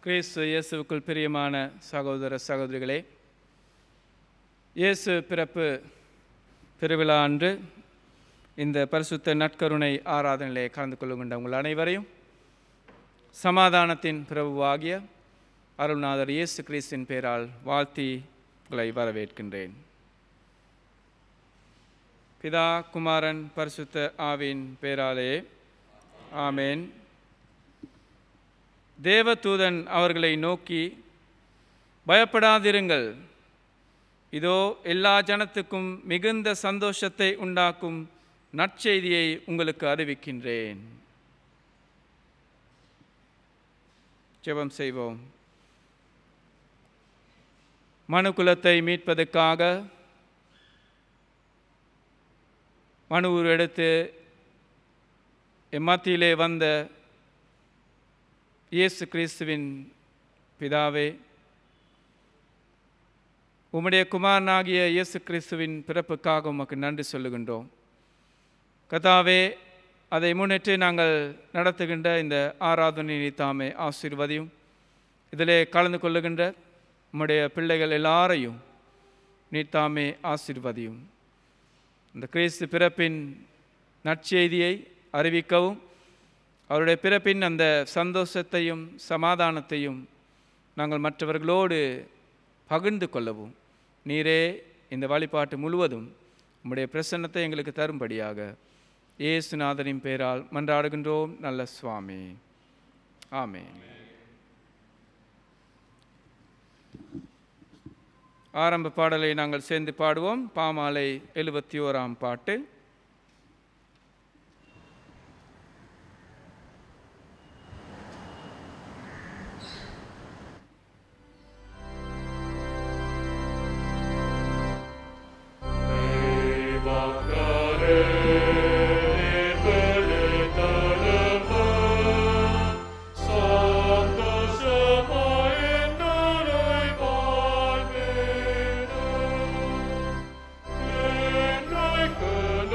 கிறிஸ்து இயேசுவுக்குள் பிரியமான சகோதர சகோதரிகளே, இயேசு பிறப்பு திருவிழா அன்று இந்த பரிசுத்த நற்கருணை ஆராதனையிலே கலந்து கொள்ளுகின்ற உங்கள் அனைவரையும் சமாதானத்தின் பிரபுவாகிய அருள்நாதர் இயேசு கிறிஸ்துவின் பெயரால் வாழ்த்தி உங்களை வரவேற்கின்றேன். பிதா, குமாரன், பரிசுத்த ஆவியின் பெயராலே ஆமேன். தேவதூதன் அவர்களை நோக்கி, பயப்படாதிருங்கள், இதோ எல்லா ஜனத்துக்கும் மிகுந்த சந்தோஷத்தை உண்டாக்கும் நற்செய்தியை உங்களுக்கு அறிவிக்கின்றேன். ஜெபம் செய்வோம். மனுக்குலத்தை மீட்பதற்காக மனு எடுத்து எம்மத்தியிலே வந்த இயேசு கிறிஸ்துவின் பிதாவே, உம்முடைய குமாரனாகிய இயேசு கிறிஸ்துவின் பிறப்புக்காக உமக்கு நன்றி சொல்லுகின்றோம். கர்த்தாவே, அதை முன்னிட்டு நாங்கள் நடத்துகின்ற இந்த ஆராதனையை தாமே ஆசீர்வதியும். இதிலே கலந்து கொள்ளுகின்ற உம்முடைய பிள்ளைகள் எல்லாரையும் நீர் தாமே ஆசீர்வதியும். இந்த கிறிஸ்து பிறப்பின் நற்செய்தியை அறிவிக்கவும், அவருடைய பிறப்பின் அந்த சந்தோஷத்தையும் சமாதானத்தையும் நாங்கள் மற்றவர்களோடு பகிர்ந்து கொள்ளவும் நீரே இந்த வழிபாட்டு முழுவதும் உம்முடைய பிரசன்னத்தை எங்களுக்கு தரும்படியாக இயேசுநாதரின் பெயரால் மன்றாடுகின்றோம் நல்ல சுவாமி. ஆமென். ஆரம்ப பாடலை நாங்கள் சேர்ந்து பாடுவோம். பாமாலை 71ஆம் பாட்டு. Good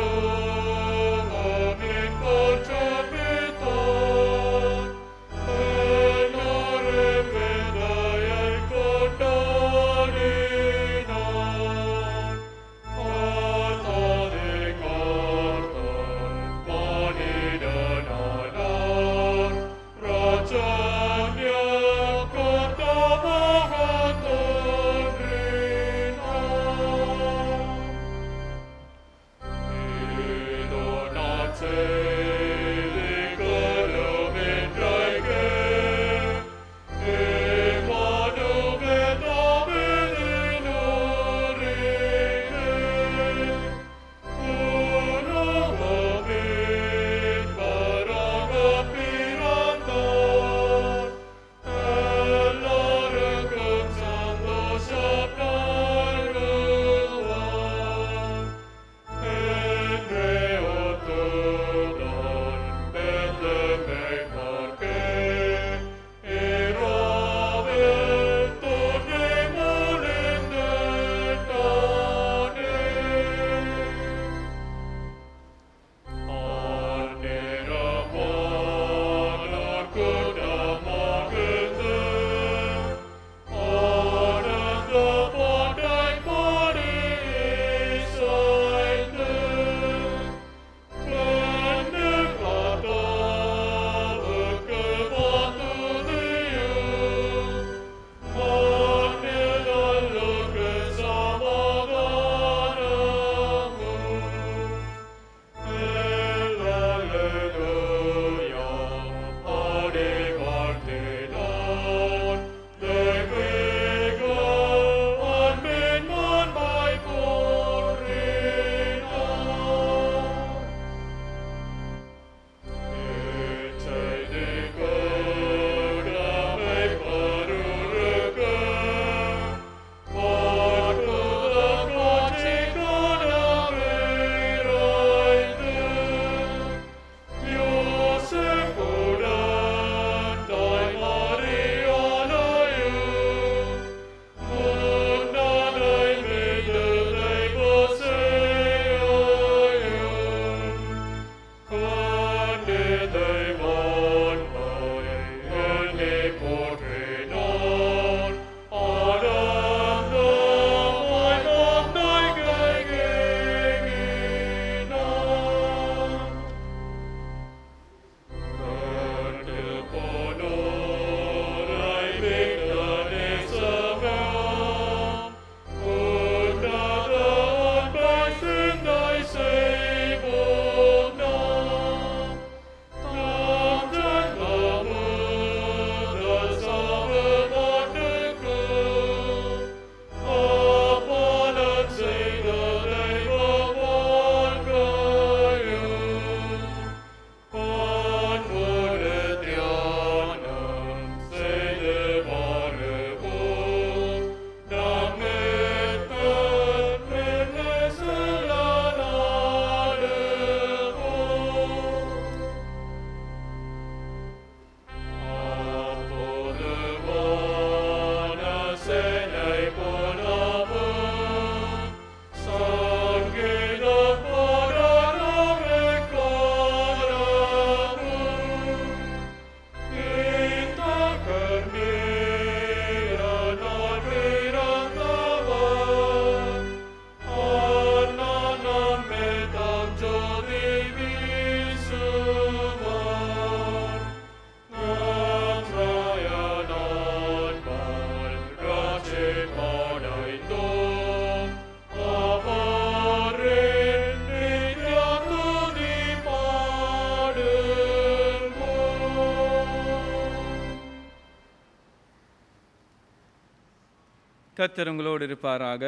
கர்த்தர் உங்களோடு இருப்பாராக.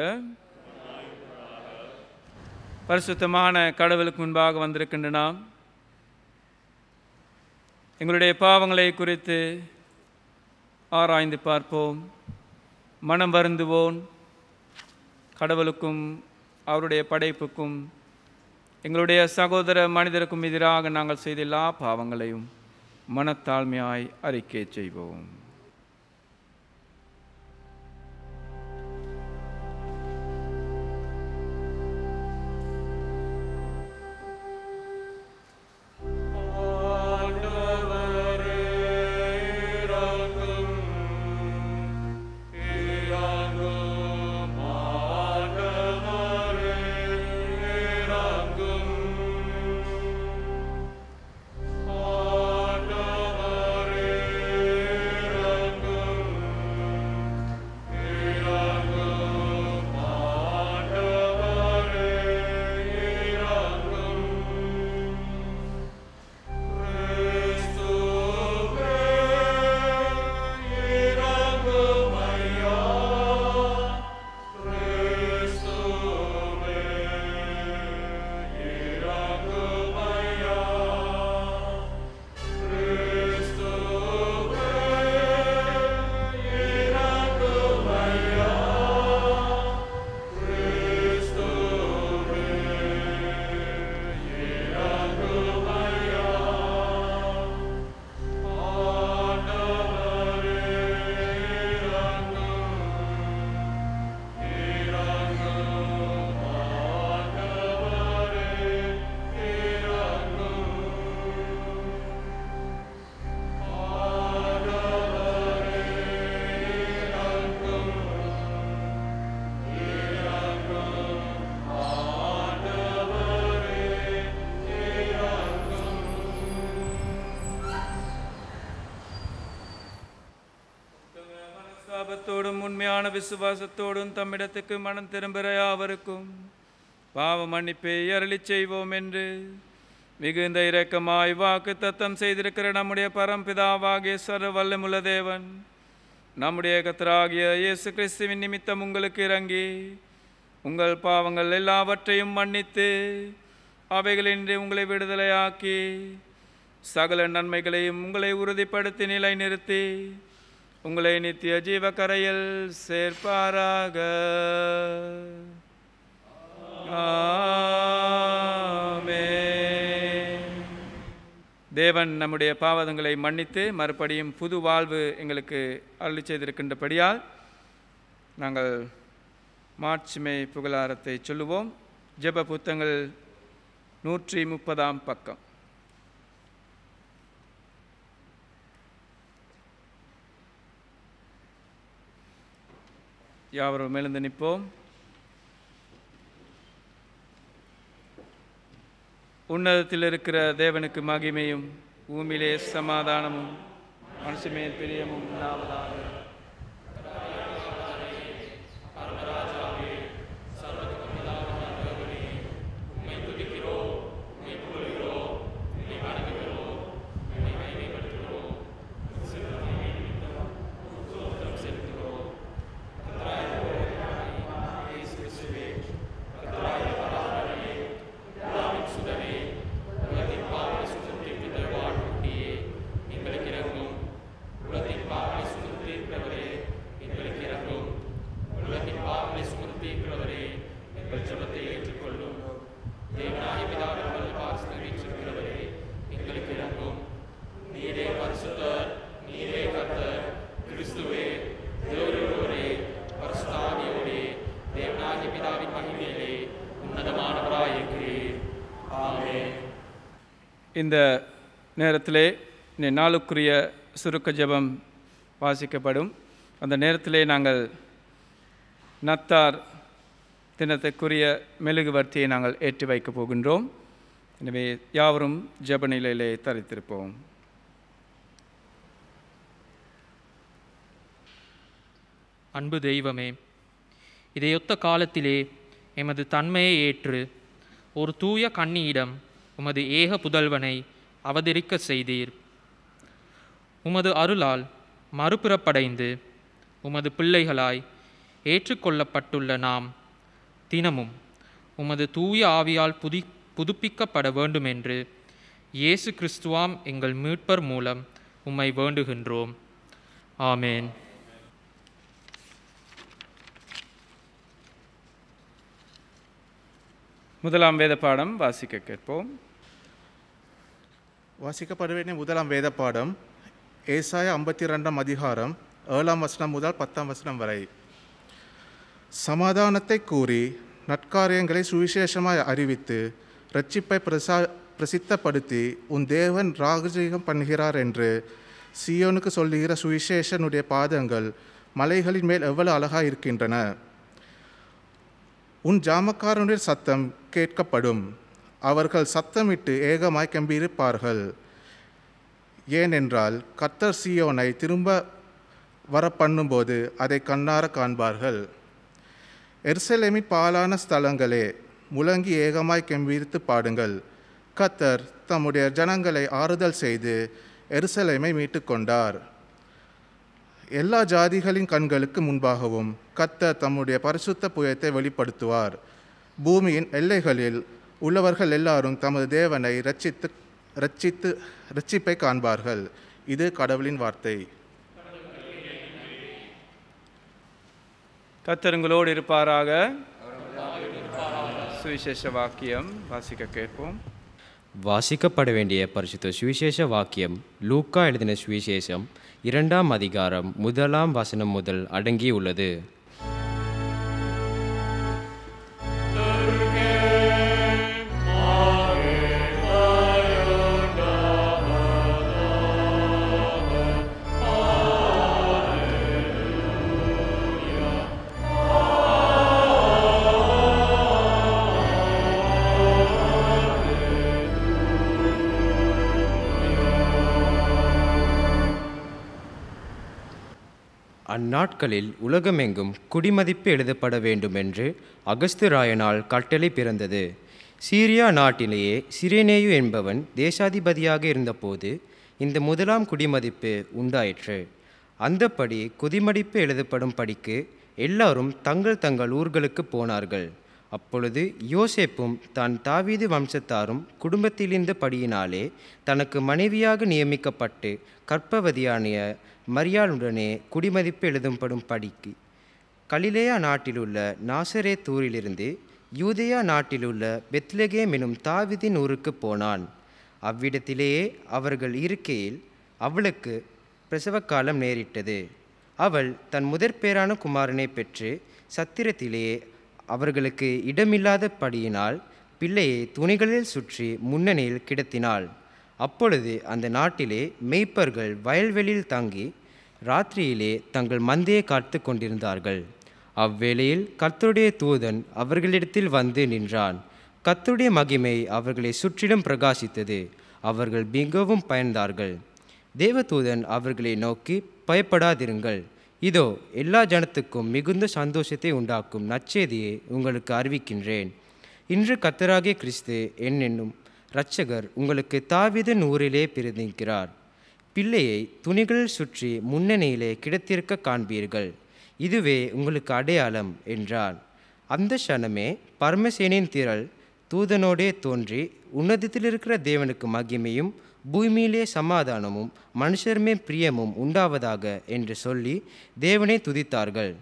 பரிசுத்தமான கடவுளுக்கு முன்பாக வந்திருக்கின்ற நாம் எங்களுடைய பாவங்களை குறித்து ஆராய்ந்து பார்ப்போம். மனம் வருந்துவோம். கடவுளுக்கும் அவருடைய படைப்புக்கும் எங்களுடைய சகோதர மனிதருக்கும் எதிராக நாங்கள் செய்த எல்லா பாவங்களையும் மனத்தாழ்மையாய் அறிக்கை செய்வோம். சாபத்தோடும் உண்மையான விசுவாசத்தோடும் தம்மிடத்துக்கு மனம் திரும்புகிற யாவருக்கும் பாவ மன்னிப்பை அருளிச் செய்வோம் என்று மிகுந்த இரக்கமாய் வாக்கு தத்தம் செய்திருக்கிற நம்முடைய பரம்பிதாவாகிய சர்வ வல்லமுள்ள தேவன் நம்முடைய கர்த்தராகிய இயேசு கிறிஸ்துவின் நிமித்தம் உங்களுக்கு இறங்கி உங்கள் பாவங்கள் எல்லாவற்றையும் மன்னித்து அவைகளின்றி உங்களை விடுதலையாக்கி சகல நன்மைகளையும் உங்களை உறுதிப்படுத்தி நிலை நிறுத்தி உங்களை நித்திய ஜீவ கரையில் சேர்ப்பாராக. ஆமென். தேவன் நம்முடைய பாவங்களை மன்னித்து மறுபடியும் புது வாழ்வு எங்களுக்கு அருளி செய்திருக்கின்றபடியால் நாங்கள் மாட்சிமை புகழாரத்தை சொல்லுவோம். ஜெப புத்தகங்கள் 130 பக்கம். யாவரும் எழுந்து நிற்போம். உன்னதத்தில் இருக்கிற தேவனுக்கு மகிமையும் பூமியிலே சமாதானமும் மனுஷ மேல் பிரியமும் உண்டாவதாக. இந்த நேரத்திலே நாளுக்குரிய சுருக்க ஜெபம் வாசிக்கப்படும். அந்த நேரத்திலே நாங்கள் நத்தார் தினத்துக்குரிய மெழுகுவர்த்தியை நாங்கள் ஏற்றி வைக்கப் போகின்றோம். எனவே யாவரும் ஜெப நிலையிலே தரித்திருப்போம். அன்பு தெய்வமே, இதையொத்த காலத்திலே எமது தன்மையை ஏற்று ஒரு தூய கன்னியிடம் உமது ஏக புதல்வனை அவதரிக்க செய்தீர். உமது அருளால் மறுபிறப்படைந்து உமது பிள்ளைகளாய் ஏற்றுக்கொள்ளப்பட்டுள்ள நாம் தினமும் உமது தூய ஆவியால் புதுப்பிக்கப்பட வேண்டுமென்று இயேசு கிறிஸ்துவாம் எங்கள் மீட்பர் மூலம் உம்மை வேண்டுகின்றோம். ஆமேன். முதலாம் வேத பாடம் வாசிக்க கேட்போம். வாசிக்கப்பட வேண்டிய முதலாம் வேத பாடம் ஏசாயா 52 அதிகாரம் 7 வசனம் முதல் 10 வசனம் வரை. சமாதானத்தை கூறி நற்காரியங்களை சுவிசேஷமாய் அறிவித்து இரட்சிப்பை பிரசித்தப்படுத்தி உன் தேவன் ராஜரீகம் பண்ணுகிறார் என்று சியோனுக்கு சொல்லுகிற சுவிசேஷனுடைய பாதங்கள் மலைகளின் மேல் எவ்வளவு அழகாக இருக்கின்றன. உன் ஜாமக்காரனுடைய சத்தம் கேட்கப்படும், அவர்கள் சத்தமிட்டு ஏகமாய் கம்பீரிப்பார்கள். ஏனென்றால் கர்த்தர் சீயோனை திரும்ப வர பண்ணும்போது அதை கண்ணார காண்பார்கள். எருசலேமின் பாலான ஸ்தலங்களே, முழங்கி ஏகமாய் கம்பீரித்து பாடுங்கள். கர்த்தர் தம்முடைய ஜனங்களை ஆறுதல் செய்து எருசலேமை மீட்டு கொண்டார். எல்லா ஜாதிகளின் கண்களுக்கு முன்பாகவும் கர்த்தர் தம்முடைய பரிசுத்த புயத்தை வெளிப்படுத்துவார். பூமியின் எல்லைகளில் உள்ளவர்கள் எல்லாரும் தமது தேவனை இரட்சிப்பை காண்பார்கள். இது கடவுளின் வார்த்தை. கர்த்தர் உங்களோடு இருப்பாராக. சுவிசேஷ வாக்கியம் வாசிக்க கேட்போம். வாசிக்கப்பட வேண்டிய பரிசுத்த சுவிசேஷ வாக்கியம் லூக்கா எழுதின சுவிசேஷம் 2 அதிகாரம் 1 வசனம் முதல் அடங்கியுள்ளது. அந்நாட்களில் உலகமெங்கும் குடிமதிப்பு எழுதப்பட வேண்டுமென்று அகஸ்துராயனால் கட்டளை பிறந்தது. சீரியா நாட்டிலேயே சிரேனேயு என்பவன் தேசாதிபதியாக இருந்தபோது இந்த முதலாம் குடிமதிப்பு உண்டாயிற்று. அந்தப்படி குடிமதிப்பு எழுதப்படும் படிக்கு எல்லாரும் தங்கள் தங்கள் ஊர்களுக்கு போனார்கள். அப்பொழுது யோசேப்பும் தான் தாவீது வம்சத்தாரும் குடும்பத்திலிருந்த படியினாலே தனக்கு மனைவியாக நியமிக்கப்பட்டு கர்ப்பவதியானிய மரியாளுடனே குடிமதிப்பு எழுதப்படும் படிக்கு கலிலேயா நாட்டிலுள்ள நாசரேத் ஊரிலிருந்து யூதேயா நாட்டிலுள்ள பெத்லகேம் எனும் தாவீதின் ஊருக்கு போனான். அவ்விடத்திலேயே அவர்கள் இருக்கையில் அவளுக்கு பிரசவக்காலம் நேரிட்டது. அவள் தன் முதற்பேரான குமாரனை பெற்று சத்திரத்திலேயே அவர்களுக்கு இடமில்லாதபடியினால் பிள்ளையை துணிகளில் சுற்றி முன்னணியில் கிடத்தினாள். அப்பொழுது அந்த நாட்டிலே மேய்ப்பர்கள் வயல்வெளியில் தங்கி ராத்திரியிலே தங்கள் மந்தையை காத்து கொண்டிருந்தார்கள். அவ்வேளையில் கர்த்தருடைய தூதன் அவர்களிடத்தில் வந்து நின்றான். கர்த்தருடைய மகிமை அவர்களை சுற்றிலும் பிரகாசித்தது. அவர்கள் மிகவும் பயந்தார்கள். தேவதூதன் அவர்களை நோக்கி, பயப்படாதிருங்கள், இதோ எல்லா ஜனத்துக்கும் மிகுந்த சந்தோஷத்தை உண்டாக்கும் நற்செய்தியை உங்களுக்கு அறிவிக்கின்றேன். இன்று கர்த்தராகிய கிறிஸ்து என்னும் இரட்சகர் உங்களுக்கு தாவீதின் ஊரிலே பிறந்திருக்கிறார். பிள்ளையை துணிகளில் சுற்றி முன்னணியிலே கிடத்திருக்க காண்பீர்கள். இதுவே உங்களுக்கு அடையாளம் என்றார். அந்த க்ஷணமே பரமசேனின் திரள் தூதனோடே தோன்றி, உன்னதத்தில் இருக்கிற தேவனுக்கு மகிமையும் பூமியிலே சமாதானமும் மனுஷருமே பிரியமும் உண்டாவதாக என்று சொல்லி தேவனை துதித்தார்கள்.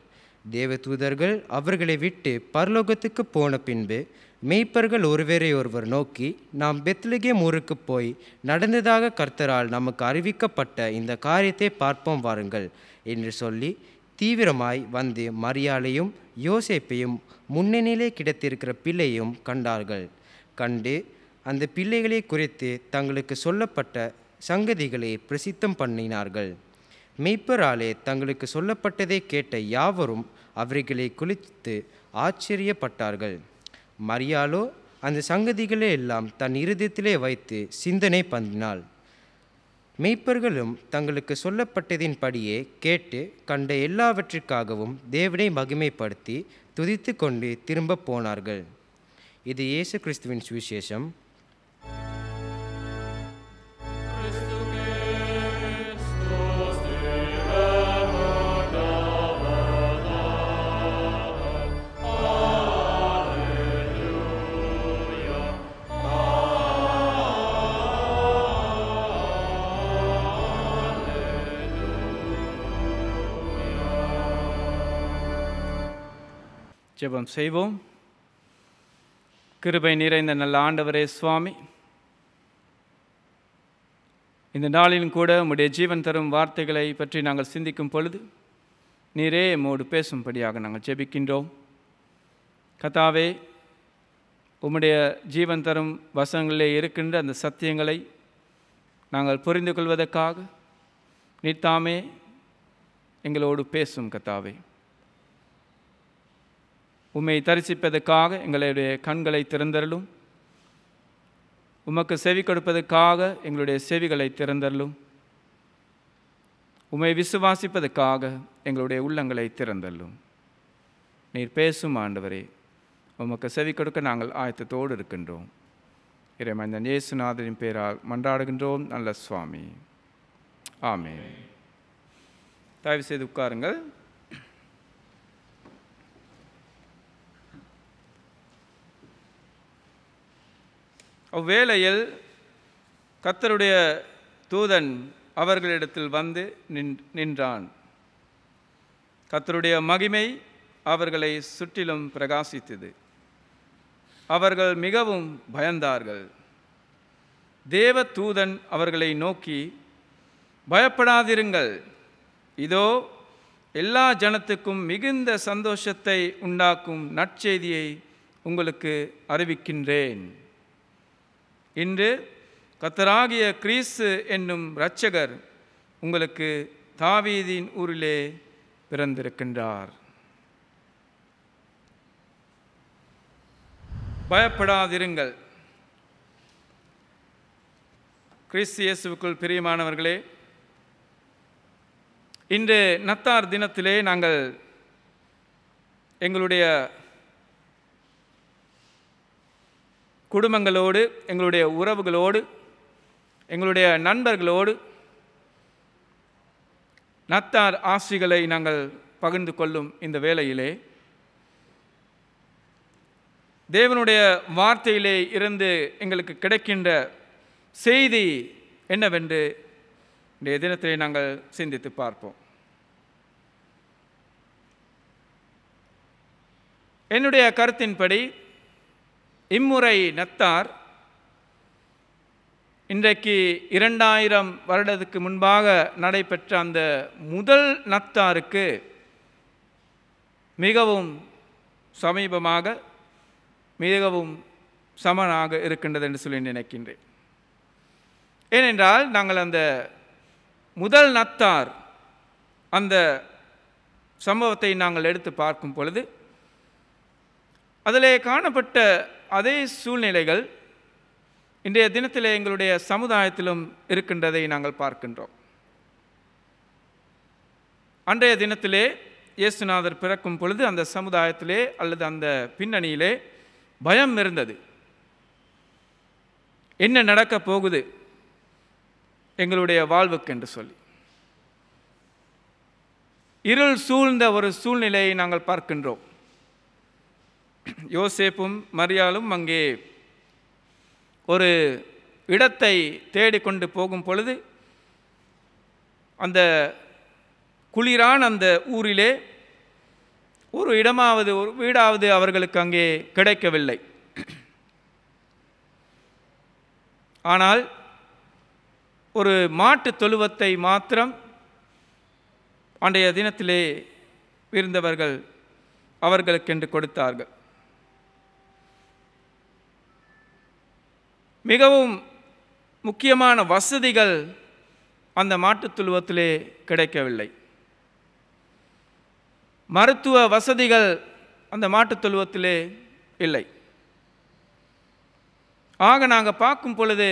தேவதூதர்கள் அவர்களை விட்டு பரலோகத்துக்கு போன பின்பு மேய்ப்பர்கள் ஒருவரை ஒருவர் நோக்கி, நாம் பெத்லகேம் ஊருக்கு போய் நடந்ததாக கர்த்தரால் நமக்கு அறிவிக்கப்பட்ட இந்த காரியத்தை பார்ப்போம் வாருங்கள் என்று சொல்லி தீவிரமாய் வந்து மரியாளையும் யோசேப்பையும் முன்னணியிலே கிடத்திருக்கிற பிள்ளையும் கண்டார்கள். கண்டு அந்த பிள்ளைகளை குறித்து தங்களுக்கு சொல்லப்பட்ட சங்கதிகளை பிரசித்தம் பண்ணினார்கள். மேய்ப்பராலே தங்களுக்கு சொல்லப்பட்டதை கேட்ட யாவரும் அவர்களை குறித்து ஆச்சரியப்பட்டார்கள். மரியாளோ அந்த சங்கதிகளை எல்லாம் தன் இருதயத்திலே வைத்து சிந்தனை பண்ணினாள். மேய்ப்பர்களும் தங்களுக்கு சொல்லப்பட்டதின்படியே கேட்டு கண்ட எல்லாவற்றிற்காகவும் தேவனை மகிமைப்படுத்தி துதித்து கொண்டு திரும்ப போனார்கள். இது இயேசு கிறிஸ்துவின் சுவிசேஷம். ஜெபம் செய்வோம். கிருபை நிறைந்த நல்ல ஆண்டவரே சுவாமி, இந்த நாளிலும் கூட உம்முடைய ஜீவன் தரும் வார்த்தைகளை பற்றி நாங்கள் சிந்திக்கும் பொழுது நீரே எம்மோடு பேசும்படியாக நாங்கள் ஜெபிக்கின்றோம். கர்த்தாவே, உம்முடைய ஜீவன் தரும் வசனங்களிலே இருக்கின்ற அந்த சத்தியங்களை நாங்கள் புரிந்து கொள்வதற்காக நீர் தாமே எங்களோடு பேசும். கர்த்தாவே, உம்மை தரிசிப்பதற்காக எங்களுடைய கண்களை திறந்தருளும். உமக்கு செவி கொடுப்பதற்காக எங்களுடைய செவிகளை திறந்தருளும். உம்மை விசுவாசிப்பதற்காக எங்களுடைய உள்ளங்களை திறந்தருளும். நீர் பேசும் ஆண்டவரே, உமக்கு செவி கொடுக்க நாங்கள் ஆயத்தத்தோடு இருக்கின்றோம். இறைமந்தன் இயேசுநாதரின் பேரால் மன்றாடுகின்றோம் நல்ல சுவாமி. ஆமென். தயவு செய்து உட்காருங்கள். அவ்வேளையில் கர்த்தருடைய தூதன் அவர்களிடத்தில் வந்து நின்றான். கர்த்தருடைய மகிமை அவர்களை சுற்றிலும் பிரகாசித்தது. அவர்கள் மிகவும் பயந்தார்கள். தேவ தூதன் அவர்களை நோக்கி, பயப்படாதிருங்கள், இதோ எல்லா ஜனத்துக்கும் மிகுந்த சந்தோஷத்தை உண்டாக்கும் நற்செய்தியை உங்களுக்கு அறிவிக்கின்றேன். இன்று கர்த்தராகிய கிறிஸ்து என்னும் இரட்சகர் உங்களுக்கு தாவீதின் ஊரிலே பிறந்திருக்கின்றார். பயப்படாதிருங்கள். கிறிஸ்து இயேசுவுக்குள் பிரியமானவர்களே, இன்று நத்தார் தினத்திலே நாங்கள் எங்களுடைய குடும்பங்களோடு, எங்களுடைய உறவுகளோடு, எங்களுடைய நண்பர்களோடு நத்தார் ஆசிகளை நாங்கள் பகிர்ந்து கொள்ளும் இந்த வேளையிலே தேவனுடைய வார்த்தையிலே இருந்து எங்களுக்கு கிடைக்கின்ற செய்தி என்னவென்று இன்றைய தினத்திலே நாங்கள் சிந்தித்து பார்ப்போம். என்னுடைய கருத்தின்படி இம்முறை நத்தார் இன்றைக்கு 2000 வருடத்துக்கு முன்பாக நடைபெற்ற அந்த முதல் நத்தாருக்கு மிகவும் சமீபமாக, மிகவும் சமனாக இருக்கின்றது என்று சொல்லி நினைக்கின்றேன். ஏனென்றால் நாங்கள் அந்த முதல் நத்தார் அந்த சம்பவத்தை நாங்கள் எடுத்து பார்க்கும் பொழுது அதிலே காணப்பட்ட அதே சூழ்நிலைகள் இன்றைய தினத்திலே எங்களுடைய சமுதாயத்திலும் இருக்கின்றதை நாங்கள் பார்க்கின்றோம். அன்றைய தினத்திலே இயேசுநாதர் பிறக்கும் பொழுது அந்த சமுதாயத்திலே அல்லது அந்த பின்னணியிலே பயம் இருந்தது. என்ன நடக்கப் போகுது எங்களுடைய வாழ்வுக்கு என்று சொல்லி இருள் சூழ்ந்த ஒரு சூழ்நிலையை நாங்கள் பார்க்கின்றோம். யோசேப்பும் மரியாளும் அங்கே ஒரு இடத்தை தேடிக்கொண்டு போகும் பொழுது அந்த குளிரான அந்த ஊரிலே ஒரு இடமாவது, ஒரு வீடாவது அவர்களுக்கு அங்கே கிடைக்கவில்லை. ஆனால் ஒரு மாட்டு தொழுவத்தை மாத்திரம் அன்றைய தினத்திலே இருந்தவர்கள் அவர்களுக்கென்று கொடுத்தார்கள். மிகவும் முக்கியமான வசதிகள் அந்த மாட்டுத் தொழுவத்திலே கிடைக்கவில்லை. மருத்துவ வசதிகள் அந்த மாட்டுத் தொழுவத்திலே இல்லை. ஆக நாங்கள் பார்க்கும் பொழுது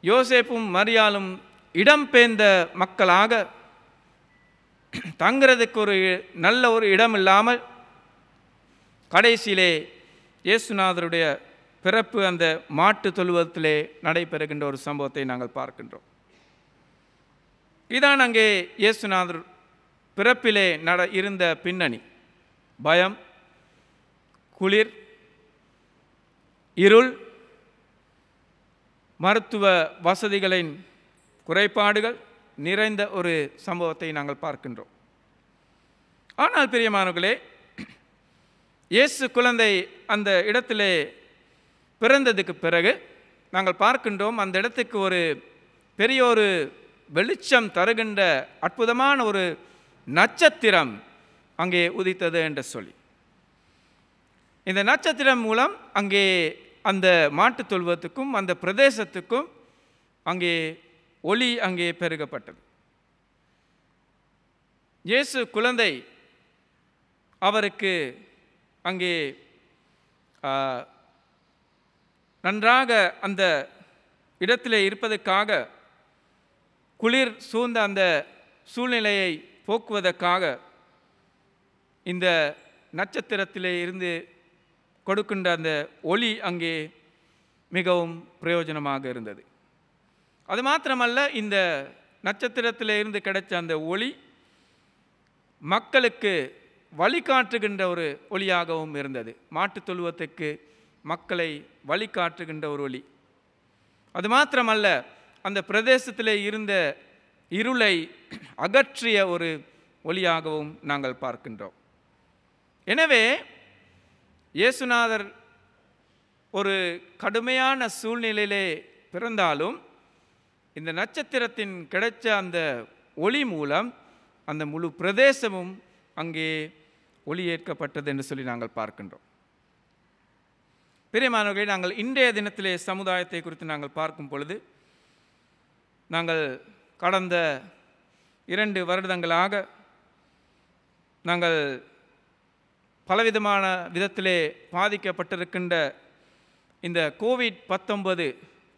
யோசேப்பும் மரியாளும் இடம்பெயர்ந்த மக்களாக தங்கிறதுக்கு ஒரு நல்ல ஒரு இடம் இல்லாமல் கடைசியிலே இயேசுநாதருடைய பிறப்பு அந்த மாட்டு தொழுவத்திலே நடைபெறுகின்ற ஒரு சம்பவத்தை நாங்கள் பார்க்கின்றோம். இதான் அங்கே இயேசுநாதர் பிறப்பிலே இருந்த பின்னணி. பயம், குளிர், இருள், மருத்துவ வசதிகளின் குறைபாடுகள் நிறைந்த ஒரு சம்பவத்தை நாங்கள் பார்க்கின்றோம். ஆனால் பிரியமானவர்களே, இயேசு குழந்தை அந்த இடத்திலே பிறந்ததுக்கு பிறகு நாங்கள் பார்க்கின்றோம், அந்த இடத்துக்கு ஒரு பெரிய ஒரு வெளிச்சம் தருகின்ற அற்புதமான ஒரு நட்சத்திரம் அங்கே உதித்தது என்று சொல்லி, இந்த நட்சத்திரம் மூலம் அங்கே அந்த மாட்டுத் தொழுவத்துக்கும் அந்த பிரதேசத்துக்கும் அங்கே ஒளி அங்கே பெருகப்பட்டது. இயேசு குழந்தை அவருக்கு அங்கே நன்றாக அந்த இடத்திலே இருப்பதற்காக, குளிர் சூழ்ந்த அந்த சூழ்நிலையை போக்குவதற்காக இந்த நட்சத்திரத்திலே இருந்து கொடுக்கின்ற அந்த ஒளி அங்கே மிகவும் பிரயோஜனமாக இருந்தது. அது மாத்திரமல்ல, இந்த நட்சத்திரத்தில் இருந்து கிடைச்ச அந்த ஒளி மக்களுக்கு வழிகாட்டுகின்ற ஒரு ஒளியாகவும் இருந்தது. மாட்டுத் தொழுவத்துக்கு மக்களை வழிகாட்டுகின்ற ஒரு ஒளி. அது மாத்திரமல்ல, அந்த பிரதேசத்தில் இருந்த இருளை அகற்றிய ஒரு ஒளியாகவும் நாங்கள் பார்க்கின்றோம். எனவே இயேசுநாதர் ஒரு கடுமையான சூழ்நிலையிலே பிறந்தாலும் இந்த நட்சத்திரத்தின் கிடைச்ச அந்த ஒளி மூலம் அந்த முழு பிரதேசமும் அங்கே ஒளியேற்கப்பட்டது என்று சொல்லி நாங்கள் பார்க்கின்றோம். பிரியமானவர்களே, நாங்கள் இன்றைய தினத்திலே சமுதாயத்தை குறித்து நாங்கள் பார்க்கும் பொழுது, நாங்கள் கடந்த 2 வருடங்களாக நாங்கள் பலவிதமான விதத்திலே பாதிக்கப்பட்டிருக்கின்ற இந்த கோவிட்-19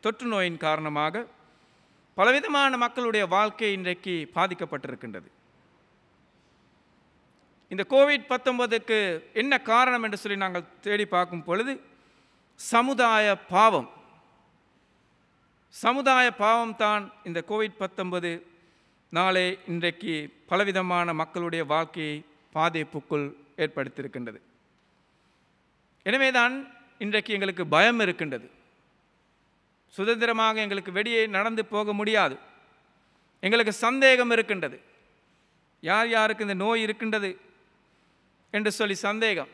தொற்று நோயின் காரணமாக பலவிதமான மக்களுடைய வாழ்க்கை இன்றைக்கு பாதிக்கப்பட்டிருக்கின்றது. இந்த கோவிட்-19க்கு என்ன காரணம் என்று சொல்லி நாங்கள் தேடி பார்க்கும் பொழுது, சமுதாய பாவம்தான் இந்த கோவிட்-19 நாளே இன்றைக்கு பலவிதமான மக்களுடைய வாழ்க்கையை பாதிப்புக்குள் ஏற்படுத்தியிருக்கின்றது. எனவே தான் இன்றைக்கு எங்களுக்கு பயம் இருக்கின்றது. சுதந்திரமாக எங்களுக்கு வெளியே நடந்து போக முடியாது. எங்களுக்கு சந்தேகம் இருக்கின்றது, யார் யாருக்கு இந்த நோய் இருக்கின்றது என்று சொல்லி சந்தேகம்.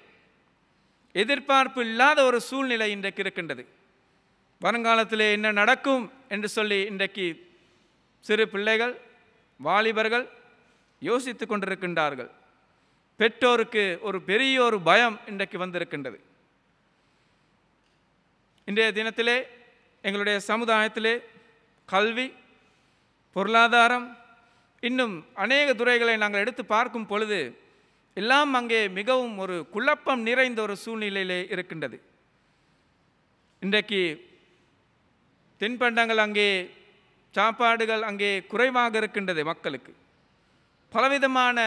எதிர்பார்ப்பு இல்லாத ஒரு சூழ்நிலை இன்றைக்கு இருக்கின்றது. வருங்காலத்திலே என்ன நடக்கும் என்று சொல்லி இன்றைக்கு சிறு பிள்ளைகள், வாலிபர்கள் யோசித்து கொண்டிருக்கின்றார்கள். பெற்றோருக்கு ஒரு பெரிய ஒரு பயம் இன்றைக்கு வந்திருக்கின்றது. இன்றைய தினத்திலே எங்களுடைய சமுதாயத்திலே கல்வி, பொருளாதாரம், இன்னும் அநேக துறைகளை நாங்கள் எடுத்து பார்க்கும் பொழுது எல்லாம் அங்கே மிகவும் ஒரு குழப்பம் நிறைந்த ஒரு சூழ்நிலையிலே இருக்கின்றது. இன்றைக்கு தின்பண்டங்கள் அங்கே, சாப்பாடுகள் அங்கே குறைவாக இருக்கின்றது. மக்களுக்கு பலவிதமான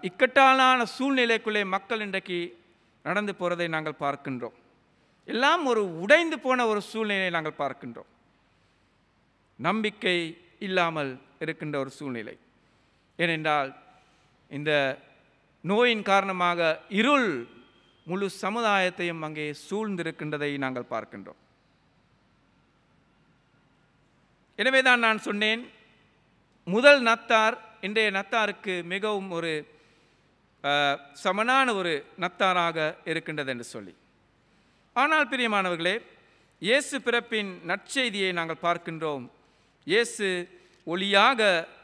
இக்கட்டான சூழ்நிலைக்குள்ளே மக்கள் இன்றைக்கு நடந்து போகிறதை நாங்கள் பார்க்கின்றோம். எல்லாம் ஒரு உடைந்து போன ஒரு சூழ்நிலையை நாங்கள் பார்க்கின்றோம். நம்பிக்கை இல்லாமல் இருக்கின்ற ஒரு சூழ்நிலை. ஏனென்றால் இந்த நோயின் காரணமாக இருள் முழு சமுதாயத்தையும் அங்கே சூழ்ந்திருக்கின்றதை நாங்கள் பார்க்கின்றோம். எனவே தான் நான் சொன்னேன், முதல் நத்தார் இன்றைய நத்தாருக்கு மிகவும் ஒரு சமனான ஒரு நத்தாராக இருக்கின்றது என்று சொல்லி. ஆனால் பிரியமானவர்களே, இயேசு பிறப்பின் நற்செய்தியை நாங்கள் பார்க்கின்றோம். இயேசு ஒளியாக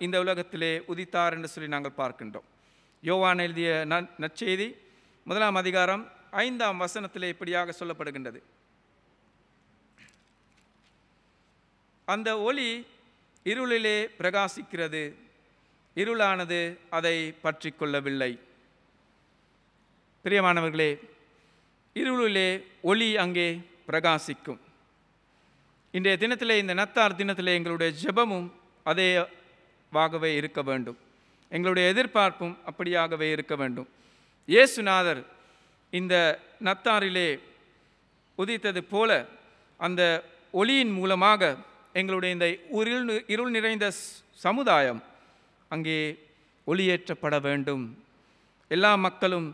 இந்த உலகத்திலே உதித்தார் என்று சொல்லி நாங்கள் பார்க்கின்றோம். யோவான் எழுதிய நற்செய்தி 1ஆம் அதிகாரம் 5ஆம் வசனத்திலே இப்படியாக சொல்லப்படுகின்றது. அந்த ஒளி இருளிலே பிரகாசிக்கிறது, இருளானது அதை பற்றி கொள்ளவில்லை. பிரியமானவர்களே, இருளிலே ஒளி அங்கே பிரகாசிக்கும். இன்றைய தினத்திலே, இந்த நத்தார் தினத்திலே எங்களுடைய ஜெபமும் அதேவாகவே இருக்க வேண்டும். எங்களுடைய எதிர்பார்ப்பும் அப்படியாகவே இருக்க வேண்டும். இயேசுநாதர் இந்த நத்தாரிலே உதித்தது போல அந்த ஒளியின் மூலமாக எங்களுடைய இந்த இருள் நிறைந்த சமுதாயம் அங்கே ஒளியேற்றப்பட வேண்டும். எல்லா மக்களும்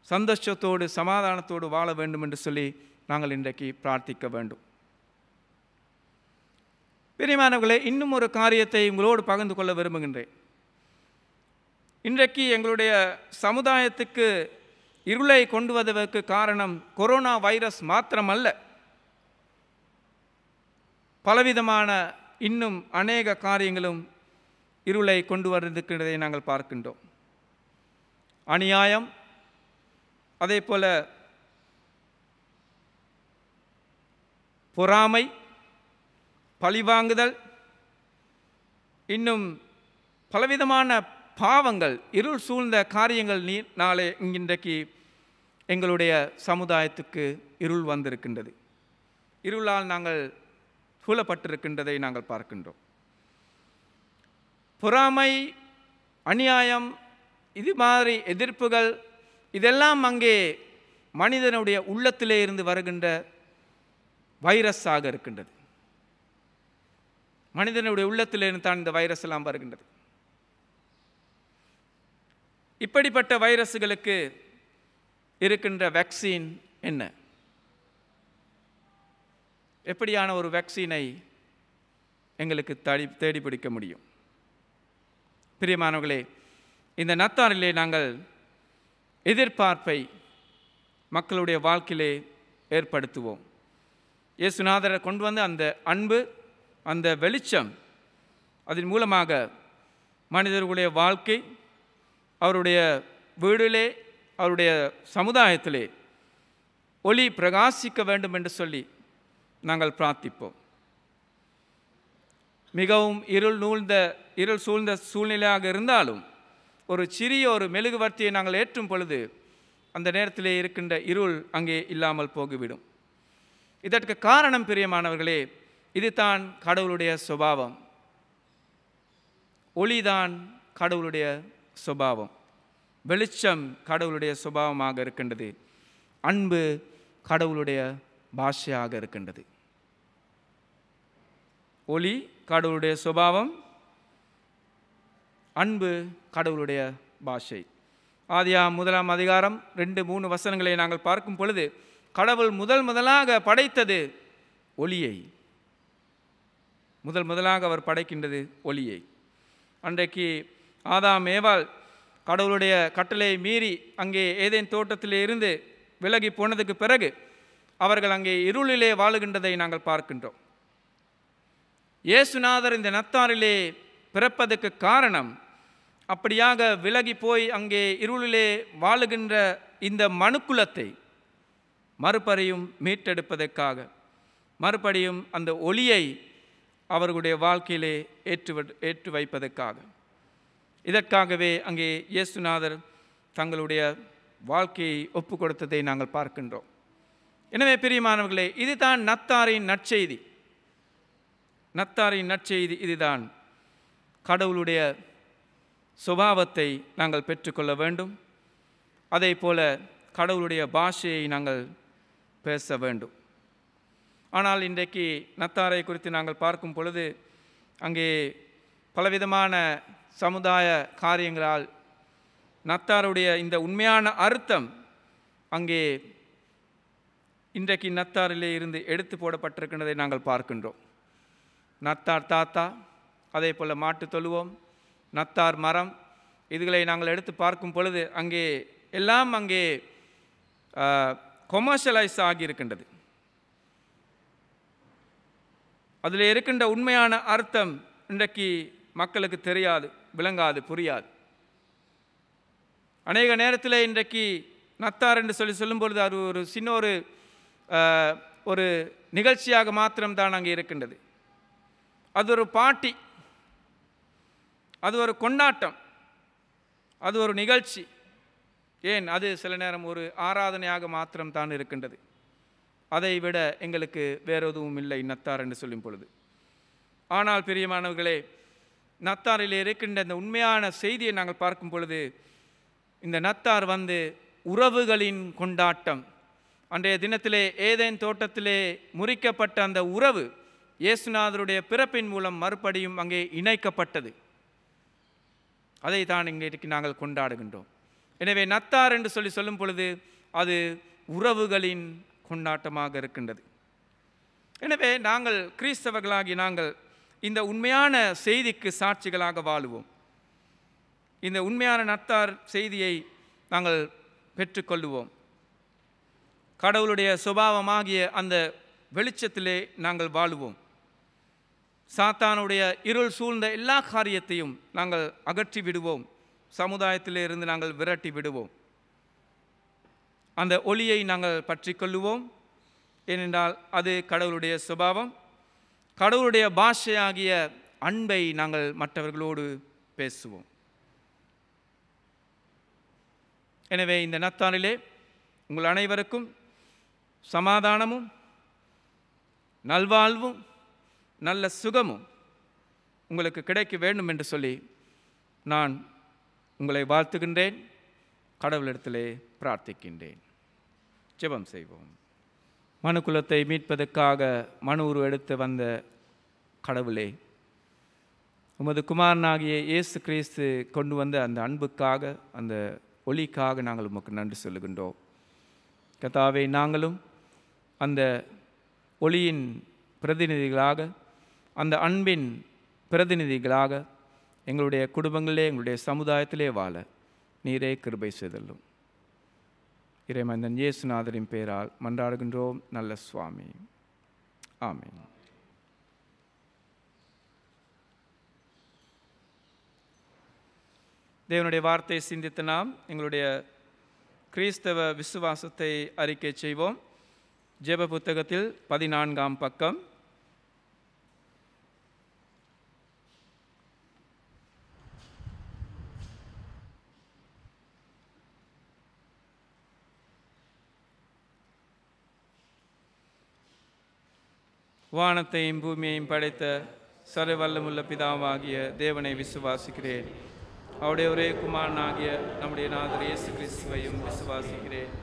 சந்தோஷத்தோடு சமாதானத்தோடு வாழ வேண்டும் என்று சொல்லி நாங்கள் இன்றைக்கு பிரார்த்திக்க வேண்டும். பிரியமானவர்களே, இன்னும் ஒரு காரியத்தை உங்களோடு பகிர்ந்து கொள்ள விரும்புகின்றேன். இன்றைக்கு எங்களுடைய சமுதாயத்துக்கு இருளை கொண்டு வருவதற்கு காரணம் கொரோனா வைரஸ் மாத்திரமல்ல, பலவிதமான இன்னும் அநேக காரியங்களும் இருளை கொண்டு வருவதற்கிறதை நாங்கள் பார்க்கின்றோம். அநியாயம், அதே போல பொறாமை, பழிவாங்குதல், இன்னும் பலவிதமான பாவங்கள், இருள் சூழ்ந்த காரியங்கள் நாளே இன்றைக்கு எங்களுடைய சமுதாயத்துக்கு இருள் வந்திருக்கின்றது. இருளால் நாங்கள் சூழப்பட்டிருக்கின்றதை நாங்கள் பார்க்கின்றோம். பொறாமை, அநியாயம், இது மாதிரி எதிர்ப்புகள், இதெல்லாம் அங்கே மனிதனுடைய உள்ளத்திலே இருந்து வருகின்ற வைரஸாக இருக்கின்றது. மனிதனுடைய உள்ளத்திலிருந்து தான் இந்த வைரஸ் எல்லாம் வருகின்றது. இப்படிப்பட்ட வைரஸுகளுக்கு இருக்கின்ற வேக்சின் என்ன? எப்படியான ஒரு வேக்சினை எங்களுக்கு தேடி பிடிக்க முடியும்? பிரியமானவர்களே, இந்த நத்தாரிலே நாங்கள் எதிர்பார்ப்பை மக்களுடைய வாழ்க்கையிலே ஏற்படுத்துவோம். இயேசுநாதரை கொண்டு வந்து அந்த அன்பு, அந்த வெளிச்சம், அதன் மூலமாக மனிதர்களுடைய வாழ்க்கை, அவருடைய வீடிலே, அவருடைய சமுதாயத்திலே ஒளி பிரகாசிக்க வேண்டும் என்று சொல்லி நாங்கள் பிரார்த்திப்போம். மிகவும் இருள் சூழ்ந்த சூழ்நிலையாக இருந்தாலும் ஒரு சிறிய ஒரு மெழுகுவர்த்தியை நாங்கள் ஏற்றும் பொழுது அந்த நேரத்திலே இருக்கின்ற இருள் அங்கே இல்லாமல் போய்விடும். இதற்கு காரணம் பிரியமானவர்களே, இதுதான் கடவுளுடைய சுபாவம். ஒளிதான் கடவுளுடைய சுபாவம், வெளிச்சம் கடவுளுடைய சுபாவமாக இருக்கின்றது, அன்பு கடவுளுடைய பாஷையாக இருக்கின்றது. ஒளி கடவுளுடைய சுபாவம், அன்பு கடவுளுடைய பாஷை. ஆதியாகமம் 1 அதிகாரம் 2-3 வசனங்களை நாங்கள் பார்க்கும் பொழுது, கடவுள் முதலாக படைத்தது ஒளியை. முதலாக அவர் படைக்கின்றது ஒளியை. அன்றைக்கு ஆதாம் ஏவாள் கடவுளுடைய கட்டளையை மீறி அங்கே ஏதேன் தோட்டத்திலே இருந்து விலகி போனதுக்கு பிறகு அவர்கள் அங்கே இருளிலே வாழுகின்றதை நாங்கள் பார்க்கின்றோம். இயேசுநாதர் இந்த நத்தாரிலே பிறப்பதற்கு காரணம், அப்படியாக விலகி போய் அங்கே இருளிலே வாழுகின்ற இந்த மனுக்குலத்தை மறுபடியும் மீட்டெடுப்பதற்காக, மறுபடியும் அந்த ஒளியை அவர்களுடைய வாழ்க்கையிலே ஏற்று வைப்பதற்காக. இதற்காகவே அங்கே இயேசுநாதர் தங்களுடைய வாழ்க்கையை ஒப்பு கொடுத்ததை நாங்கள் பார்க்கின்றோம். எனவே பிரியமானவர்களே, இதுதான் நத்தாரின் நற்செய்தி. நத்தாரின் நற்செய்தி இதுதான். கடவுளுடைய சுபாவத்தை நாங்கள் பெற்றுக்கொள்ள வேண்டும். அதே போல கடவுளுடைய பாஷையை நாங்கள் பேச வேண்டும். ஆனால் இன்றைக்கு நத்தாரை குறித்து நாங்கள் பார்க்கும் பொழுது அங்கே பலவிதமான சமுதாய காரியங்களால் நத்தாருடைய இந்த உண்மையான அர்த்தம் அங்கே இன்றைக்கு நத்தாரிலே இருந்து எடுத்து போடப்பட்டிருக்கின்றதை நாங்கள் பார்க்கின்றோம். நத்தார் தாத்தா, அதே போல் மாட்டு தொழுவோம், நத்தார் மரம், இதுகளை நாங்கள் எடுத்து பார்க்கும் பொழுது அங்கே எல்லாம் அங்கே கொமர்ஷியலைஸ் ஆகியிருக்கின்றது. அதில் இருக்கின்ற உண்மையான அர்த்தம் இன்றைக்கு மக்களுக்கு தெரியாது, விளங்காது, புரியாது. அநேக நேரத்தில் இன்றைக்கு நத்தார் என்று சொல்லும்பொழுது அது ஒரு சின்ன ஒரு நிகழ்ச்சியாக மாத்திரம்தான் அங்கே இருக்கின்றது. அது ஒரு பாட்டி, அது ஒரு கொண்டாட்டம், அது ஒரு நிகழ்ச்சி. ஏன், அது சில நேரம் ஒரு ஆராதனையாக மாத்திரம்தான் இருக்கின்றது. அதை விட எங்களுக்கு வேறு எதுவும் இல்லை நத்தார் என்று சொல்லும் பொழுது. ஆனால் பிரியமானவர்களே, நத்தாரில் இருக்கின்ற இந்த உண்மையான செய்தியை நாங்கள் பார்க்கும் பொழுது இந்த நத்தார் உறவுகளின் கொண்டாட்டம். அன்றைய தினத்திலே ஏதேன் தோட்டத்திலே முறிக்கப்பட்ட அந்த உறவு இயேசுநாதருடைய பிறப்பின் மூலம் மறுபடியும் அங்கே இணைக்கப்பட்டது. அதை தான் இன்றைக்கு நாங்கள் கொண்டாடுகின்றோம். எனவே நத்தார் என்று சொல்லும் பொழுது அது உறவுகளின் கொண்டாட்டமாக இருக்கின்றது. எனவே நாங்கள் கிறிஸ்தவர்களாகி நாங்கள் இந்த உண்மையான செய்திக்கு சாட்சிகளாக வாழுவோம். இந்த உண்மையான நத்தார் செய்தியை நாங்கள் பெற்றுக்கொள்ளுவோம். கடவுளுடைய சுபாவமாகிய அந்த வெளிச்சத்திலே நாங்கள் வாழுவோம். சாத்தானுடைய இருள் சூழ்ந்த எல்லா காரியத்தையும் நாங்கள் அகற்றி விடுவோம். சமுதாயத்திலே இருந்து நாங்கள் விரட்டி விடுவோம். அந்த ஒளியை நாங்கள் பற்றி கொள்ளுவோம். ஏனென்றால் அது கடவுளுடைய சுபாவம். கடவுளுடைய பாஷையாகிய அன்பை நாங்கள் மற்றவர்களோடு பேசுவோம். எனவே இந்த நத்தானிலே உங்கள் அனைவருக்கும் சமாதானமும் நல்வாழ்வும் நல்ல சுகமும் உங்களுக்கு கிடைக்க வேண்டும் என்று சொல்லி நான் உங்களை வாழ்த்துகின்றேன். கடவுளிடத்திலே பிரார்த்திக்கின்றேன். ஜெபம் செய்வோம். மனுக்குலத்தை மீட்பதற்காக மனு உருவெடுத்து வந்த கடவுளே, உமது குமாரனாகிய இயேசு கிறிஸ்து கொண்டு வந்த அந்த அன்புக்காக, அந்த ஒளிக்காக நாங்கள் உமக்கு நன்றி சொல்லுகின்றோம். கர்த்தாவே, நாங்களும் அந்த ஒளியின் பிரதிநிதிகளாக, அந்த அன்பின் பிரதிநிதிகளாக எங்களுடைய குடும்பங்களிலே, எங்களுடைய சமுதாயத்திலே வாழ நீரே கிருபை செய்தல்லும். இறைமந்தன் இயேசுநாதரின் பெயரால் மன்றாடுகின்றோம் நல்ல சுவாமி. ஆமென். தேவனுடைய வார்த்தையை சிந்தித்து நாம் எங்களுடைய கிறிஸ்தவ விசுவாசத்தை அறிக்கை செய்வோம். ஜெப புத்தகத்தில் 14ஆம் பக்கம். வானத்தையும் பூமியையும் படைத்த சர்வவல்லமுள்ள பிதாவாகிய தேவனை விசுவாசிக்கிறேன். அவருடைய ஒரே குமாரனாகிய நம்முடைய நாதர் இயேசு கிறிஸ்துவையும் விசுவாசிக்கிறேன்.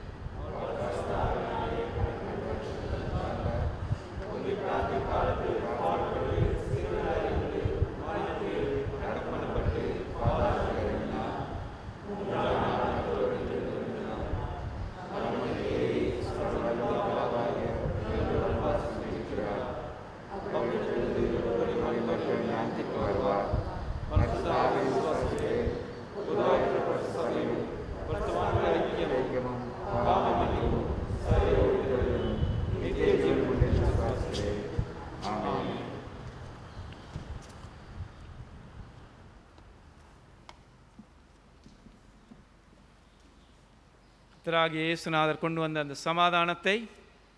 கர்த்தராகிய இயேசுநாதர் கொண்டு வந்த அந்த சமாதானத்தை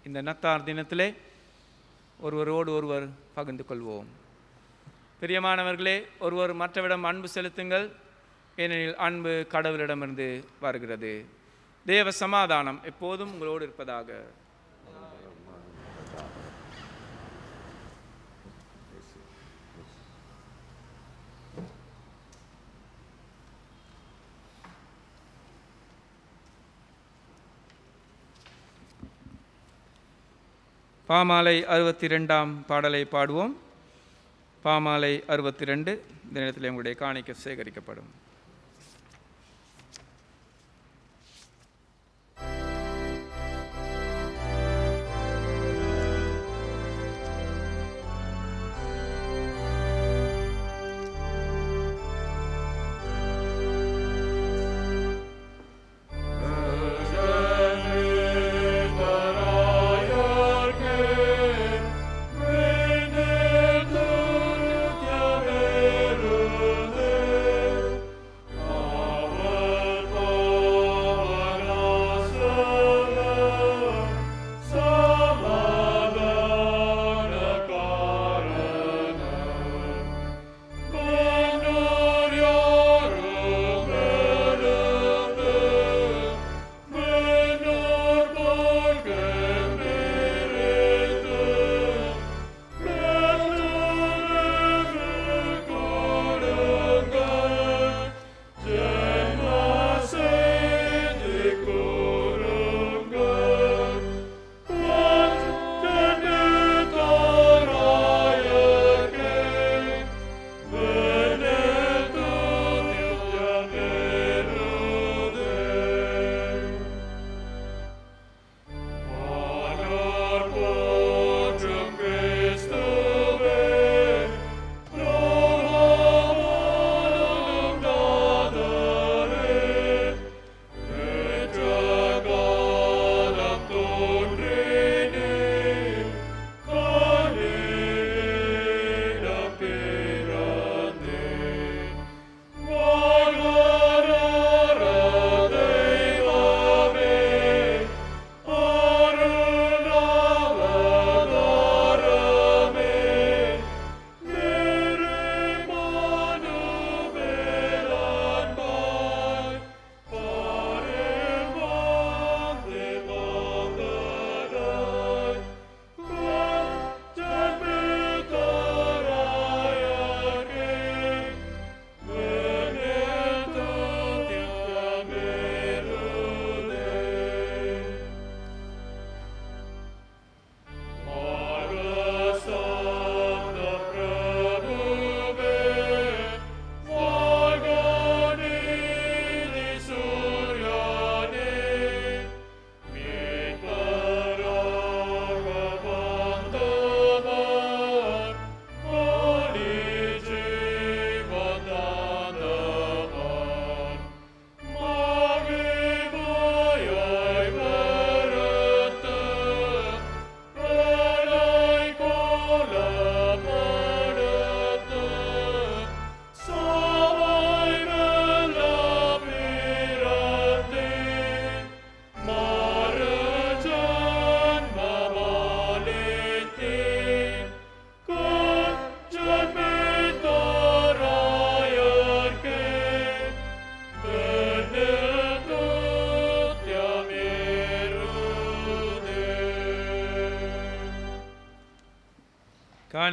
இந்த நத்தார் தினத்திலே ஒருவரோடு ஒருவர் பகிர்ந்து கொள்வோம். பிரியமானவர்களே, ஒருவர் மற்றவரிடம் அன்பு செலுத்துங்கள், ஏனெனில் அன்பு கடவுளிடமிருந்து வருகிறது. தேவ சமாதானம் எப்போதும் உங்களோடு இருப்பதாக. பாமாலை 62ஆம் பாடலை பாடுவோம். பாமாலை 62 இந்த நேரத்தில் உங்களுடைய காணிக்கை சேகரிக்கப்படும்.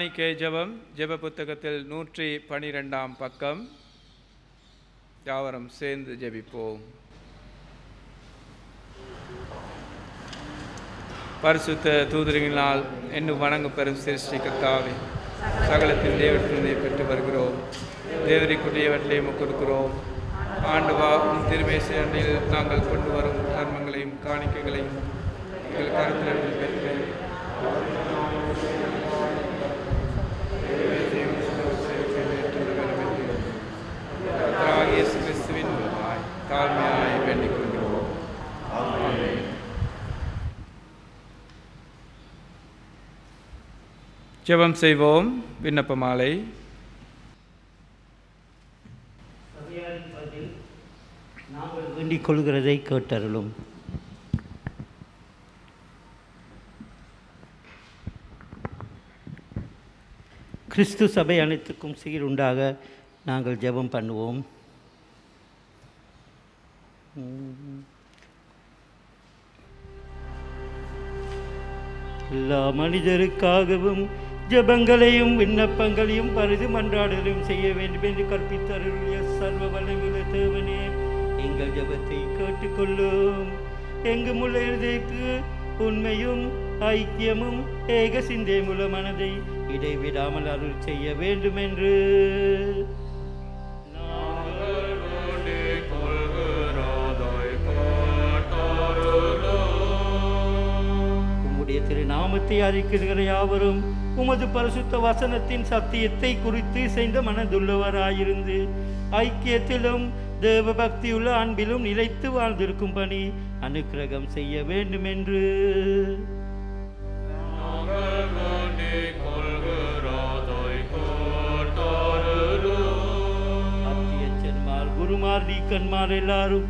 காணிக்கை ஜெபம் ஜெப புத்தகத்தில் 112ஆம் பக்கம். யாவரும் சேர்ந்து ஜெபிப்போம். பரிசுத்த தூதரினால் என்னும் வணங்கு பெறும் சிருஷ்டி கர்த்தாவே, சகலத்தின் தேவத்தினை பெற்று வருகிறோம். தேவரிக்குரியவற்றையும் கொடுக்கிறோம். ஆண்டவா, உம் திருமேசை அண்டையில் நாங்கள் கொண்டு வரும் தர்மங்களையும் காணிக்கைகளையும் எங்கள் கருத்தில் பெற்று இயேசு கிறிஸ்துவின் மூலமாய் தாழ்மையாய் வேண்டிக் கொள்கிறோம். ஆமென். ஜெபம் செய்வோம். விண்ணப்ப மாலை. நாங்கள் வேண்டிக் கொள்கிறதை கேட்டருளும். கிறிஸ்து சபை அனைத்துக்கும் சீருண்டாக நாங்கள் ஜெபம் பண்ணுவோம். எல்லா மனிதருக்காகவும் ஜெபங்களையும் விண்ணப்பங்களையும் பரிது மன்றாடலையும் செய்ய வேண்டும் என்று கற்பித்தருளிய சர்வ வல்லமையுள்ள தேவனே, எங்கள் ஜெபத்தை கேட்டுக்கொள்ளும். எங்குமுள்ள இருதயக்கு உண்மையும் ஐக்கியமும் ஏக சிந்தையுமுள்ள மனதை இடைவிடாமல் அருள் செய்ய வேண்டும் என்று உம்முடைய திருநாமத்தை அறிக்கிற யாவரும் உமது பரிசுத்த வசனத்தின் சத்தியத்தை குறித்து செய்த மனதுள்ளவராயிருந்து ஐக்கியத்திலும் தேவ பக்தியுள்ள அன்பிலும் நிலைத்து வாழ்ந்திருக்கும் பணி அனுக்கிரகம் செய்ய வேண்டும் என்று அத்தியட்சன்மார், குருமார், டீக்கன்மார் எல்லாரும்,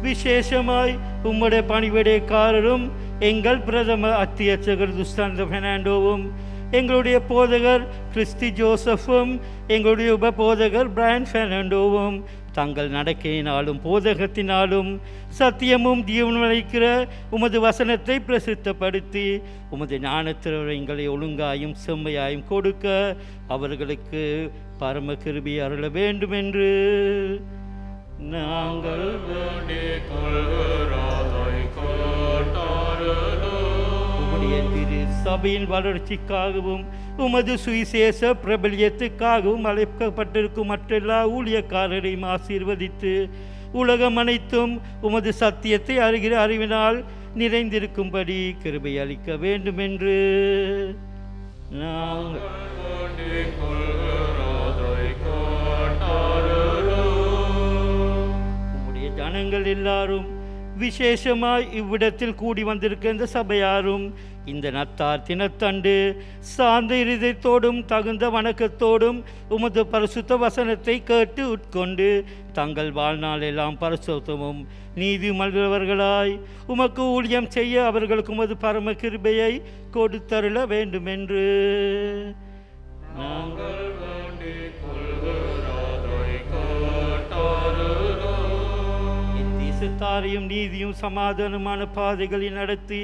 விசேஷமாய் உம்முடைய பணிவிடைக்காரரும் எங்கள் பிரதம அத்தியட்சகர் துஸ்தாந்த பெர்னாண்டோவும், எங்களுடைய போதகர் கிறிஸ்டி ஜோசஃபும், எங்களுடைய உப போதகர் பிரையன் பெர்னாண்டோவும் தங்கள் நடக்கையினாலும் போதகத்தினாலும் சத்தியமும் ஜீவனும் அளிக்கிற உமது வசனத்தை பிரசித்தப்படுத்தி உமது ஞானத்திறரை எங்களை ஒழுங்காயும் செம்மையாயும் கொடுக்க அவர்களுக்கு பரம கிருபை அருள வேண்டும் என்று நாங்கள் உம்முடைய திரு சபையின் வளர்ச்சிக்காகவும் உமது சுவிசேஷ பிரபல்யத்துக்காகவும் அழைக்கப்பட்டிருக்கும் மற்றெல்லா ஊழியக்காரரையும் ஆசீர்வதித்து உலகம் அனைத்தும் உமது சத்தியத்தை அறிகிற அறிவினால் நிறைந்திருக்கும்படி கிருபை அளிக்க வேண்டும் என்று நாங்கள் உம்முடைய ஜனங்கள் எல்லாரும், விசேஷமாய் இவ்விடத்தில் கூடி வந்திருக்கின்ற சபையாரும் இந்த நத்தார் தினத்தண்டு சார்ந்த இருதயத்தோடும் தகுந்த வணக்கத்தோடும் உமது பரிசுத்த வசனத்தை கேட்டு உட்கொண்டு தங்கள் வாழ்நாள் எல்லாம் பரிசுத்தமும் நீதிமன்றவர்களாய் உமக்கு ஊழியம் செய்ய அவர்களுக்கு உமது பரம கிருபையை கொடுத்தருள வேண்டும் என்று நாங்கள் தேசத்தாரையும் நீதியும் சமாதானமான பாதைகளில் நடத்தி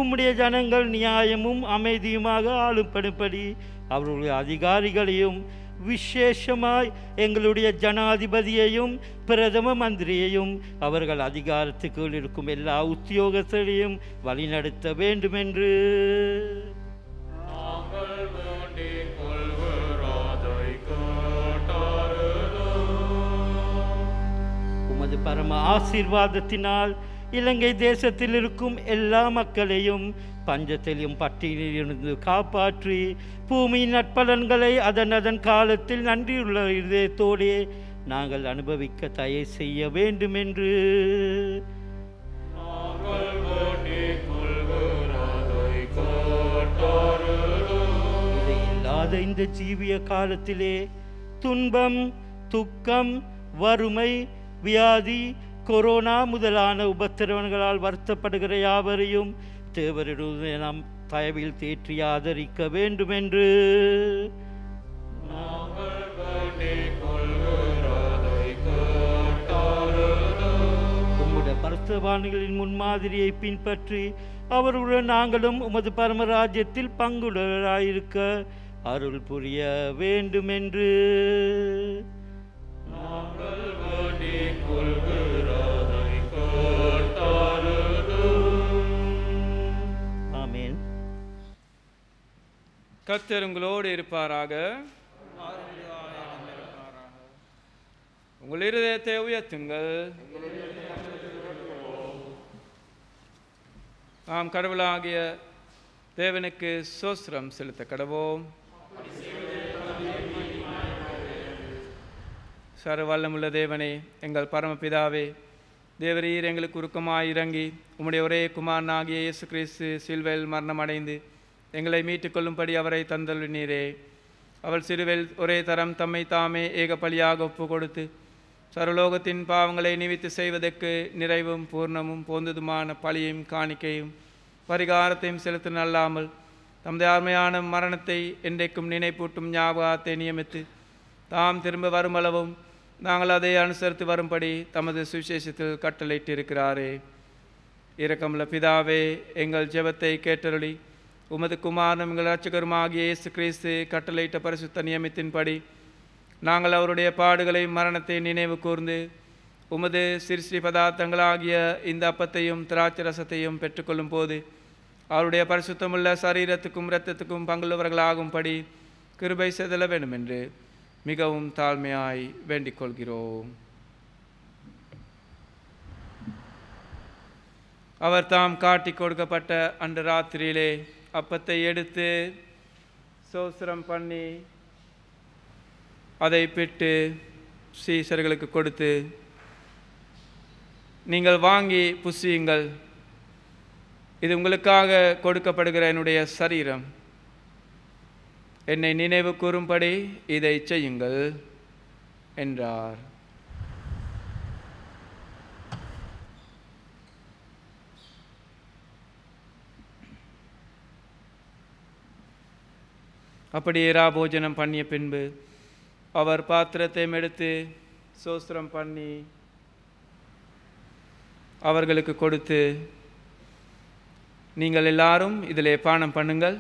உம்முடைய ஜனங்கள் நியாயமும் அமைதியுமாக ஆளும்படும்படி அவர்களுடைய அதிகாரிகளையும் விசேஷமாய் எங்களுடைய ஜனாதிபதியையும் பிரதம மந்திரியையும் அவர்கள் அதிகாரத்துக்கு இருக்கும் எல்லா உத்தியோகத்தையும் வழிநடத்த வேண்டும் என்று உமது பரம ஆசீர்வாதத்தினால் இலங்கை தேசத்தில் இருக்கும் எல்லா மக்களையும் பஞ்சத்திலும் பட்டியலிருந்து காப்பாற்றி பூமியின் நற்பலன்களை அதன் காலத்தில் நன்றியுள்ள இதயத்தோடே நாங்கள் அனுபவிக்க தயை செய்ய வேண்டும் என்று இல்லாத இந்த ஜீவிய காலத்திலே துன்பம், துக்கம், வறுமை, வியாதி, கொரோனா முதலான உபத்திரவங்களால் வருத்தப்படுகிற யாவரையும் தேவருடைய நாம் தயவில் தேற்றி ஆதரிக்க வேண்டும் என்று உம்முடைய பரிசுத்தவான்களின் முன்மாதிரியை பின்பற்றி அவருடன் நாங்களும் உமது பரமராஜ்யத்தில் பங்குள்ளவராயிருக்க அருள் புரிய வேண்டுமென்று நாங்கள் வேண்டிக் கொள்கிறதை கேட்டருளும். ஆமென். கர்த்தர் உங்களோடு இருப்பாராக. உங்கள் இருதயத்தை உயர்த்துங்கள். நாம் கடவுளாகிய தேவனுக்கு ஸ்தோத்திரம் செலுத்த கடவோம். சர்வவல்லமுள்ள தேவனே, எங்கள் பரமபிதாவே, தேவரீர் எங்களுக்கு உருக்கமாய் இறங்கி உம்முடைய ஒரே குமாரனாகிய இயேசு கிறிஸ்து சிலுவையில் மரணமடைந்து எங்களை மீட்டுக்கொள்ளும்படி அவரை தந்தருளினீரே. அவள் சிலுவையில் ஒரே தரம் தம்மை தாமே ஏக பலியாக ஒப்பு கொடுத்து சர்வலோகத்தின் பாவங்களை நிவித்து செய்வதற்கு நிறைவும் பூர்ணமும் போந்ததுமான பலியையும் காணிக்கையும் பரிகாரத்தையும் செலுத்த அல்லாமல் தமது அருமையான மரணத்தை என்றைக்கும் நினைப்பூட்டும் ஞாபகத்தை நியமித்து தாம் திரும்ப வருமளவும் நாங்கள் அதை அனுசரித்து வரும்படி தமது சுவிசேஷத்தில் கட்டளையிட்டிருக்கிறாரே. இரக்கமுள்ள பிதாவே, எங்கள் ஜெபத்தை கேட்டருளி உமது குமாரனும் எங்கள் இரட்சகருமாகிய இயேசு கிறிஸ்து கட்டளையிட்ட பரிசுத்த நியமத்தின்படி நாங்கள் அவருடைய பாடுகளை மரணத்தை நினைவு கூர்ந்து உமது சிருஷ்டி பதார்த்தங்களாகிய இந்த அப்பத்தையும் திராட்சை ரசத்தையும் பெற்றுக்கொள்ளும் போது அவருடைய பரிசுத்தமுள்ள சரீரத்துக்கும் இரத்தத்துக்கும் பங்குள்ளவர்களாகும்படி கிருபை செய்தல வேண்டும் என்று மிகவும் தாழ்மையாய் வேண்டிக் கொள்கிறோம். அவர் தாம் காட்டி கொடுக்கப்பட்ட அன்று ராத்திரியிலே அப்பத்தை எடுத்து சோஸ்திரம் பண்ணி அதை பிட்டு சீசர்களுக்கு கொடுத்து, நீங்கள் வாங்கி புசியுங்கள், இது உங்களுக்காக கொடுக்கப்படுகிற என்னுடைய சரீரம், என்னை நினைவு கூறும்படி இதை செய்யுங்கள் என்றார். அப்படியே ராபோஜனம் பண்ணிய பின்பு அவர் பாத்திரத்தை எடுத்து சோஸ்திரம் பண்ணி அவர்களுக்கு கொடுத்து, நீங்கள் எல்லாரும் இதிலே பானம் பண்ணுங்கள்,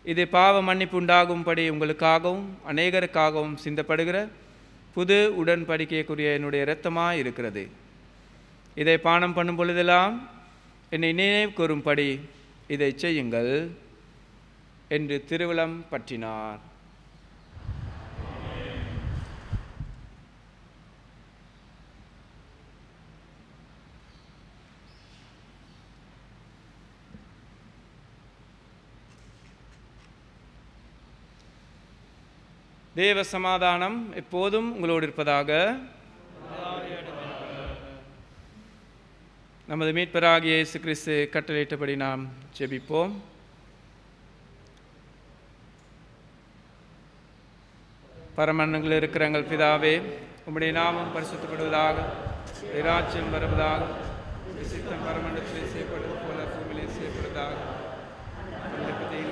இது பாவ மன்னிப்பு உண்டாகும்படி உங்களுக்காகவும் அநேகருக்காகவும் சிந்தப்படுகிற புது உடன்படிக்கைக்குரிய என்னுடைய இரத்தமாக இருக்கிறது. இதை பானம் பண்ணும் பொழுதெல்லாம் என்னை நினைவு கூறும்படி இதை செய்யுங்கள் என்று திருவிழம் பற்றினார். தேவ சமாதானம் எப்போதும் உங்களோடு இருப்பதாக. நமது மீட்பராகிய இயேசு கிறிஸ்து கட்டளையிட்டபடி நாம் ஜெபிப்போம். பரமண்டலங்களில் இருக்கிற எங்கள் பிதாவே, உம்முடைய நாமம் பரிசுத்தப்படுவதாக, ராஜ்யம் வருவதாக, சித்தம் பரமண்டலத்தில் செய்யப்படுவது போல பூமியிலே செய்யப்படுவதாக.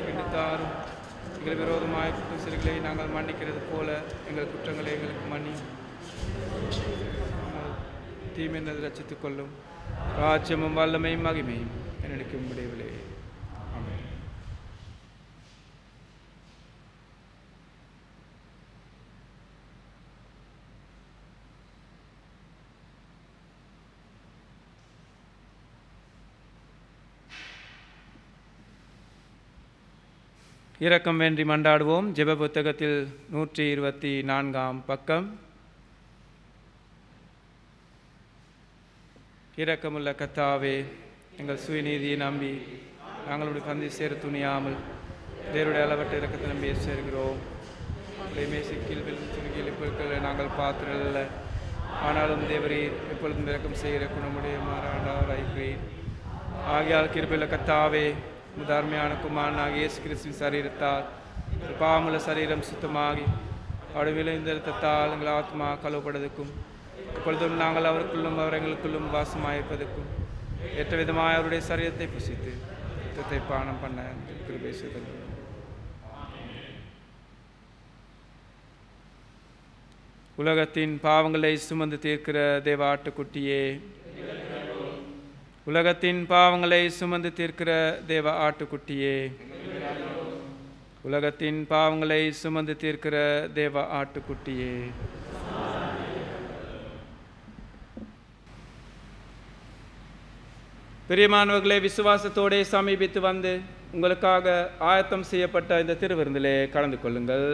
பிடித்தாரும் எங்கள் விரோதമായ குற்றம் சிறுகளை நாங்கள் மன்னிக்கிறது போல எங்கள் குற்றங்களை எங்களுக்கு மன்னி தீமையினது ரட்சித்துக் கொள்ளும். ராஜ்யமும் வல்லமையும் மகிமையும் என்னைக்கு முடியவில்லை. ஆமென். இரக்கம் வேண்டி மன்றாடுவோம். ஜெப புத்தகத்தில் 124 பக்கம். இரக்கமுள்ள கர்த்தாவே, எங்கள் சுயநீதியை நம்பி நாங்களுடைய பந்தி சேர துணியாமல் தேவருடைய அளவற்ற இரக்கத்தை நம்பி சேர்கிறோம். மேசிக்கில் துணிக்கையில் இப்பொழுது நாங்கள் பாத்திரல்ல, ஆனாலும் தேவரீர் எப்பொழுதும் இரக்கம் செய்கிற குணமுடைய மாறாடாராய்கிறேன். ஆகையால் கிருபையுள்ள கர்த்தாவே, உதார்மையான குமாரனாகிய இயேசு கிறிஸ்துவின் சரீரத்தால் பாவமுள்ள சரீரம் சுத்தமாகி அவருடைய விளைந்த இரத்தத்தால் எங்கள் ஆத்மா கழுவப்படுவதற்கும் இப்பொழுதும் நாங்கள் அவருக்குள்ளும் அவர் எங்களுக்குள்ளும் வாசமாயிருப்பதற்கும் ஏற்ற விதமாக அவருடைய சரீரத்தை புசித்து இரத்தத்தை பானம் பண்ண கிருபை செய்தல். உலகத்தின் பாவங்களை சுமந்து தீர்க்கிற தேவ ஆட்டுக்குட்டியே, உலகத்தின் பாவங்களை சுமந்து தீர்க்கிற தேவ ஆட்டுக்குட்டியே, உலகத்தின் பாவங்களை சுமந்து தீர்க்கிற தேவ ஆட்டுக்குட்டியே, பிரியமானவர்களே, விசுவாசத்தோடே சமீபித்து வந்து உங்களுக்காக ஆயத்தம் செய்யப்பட்ட இந்த திருவிருந்திலே கலந்து கொள்ளுங்கள்.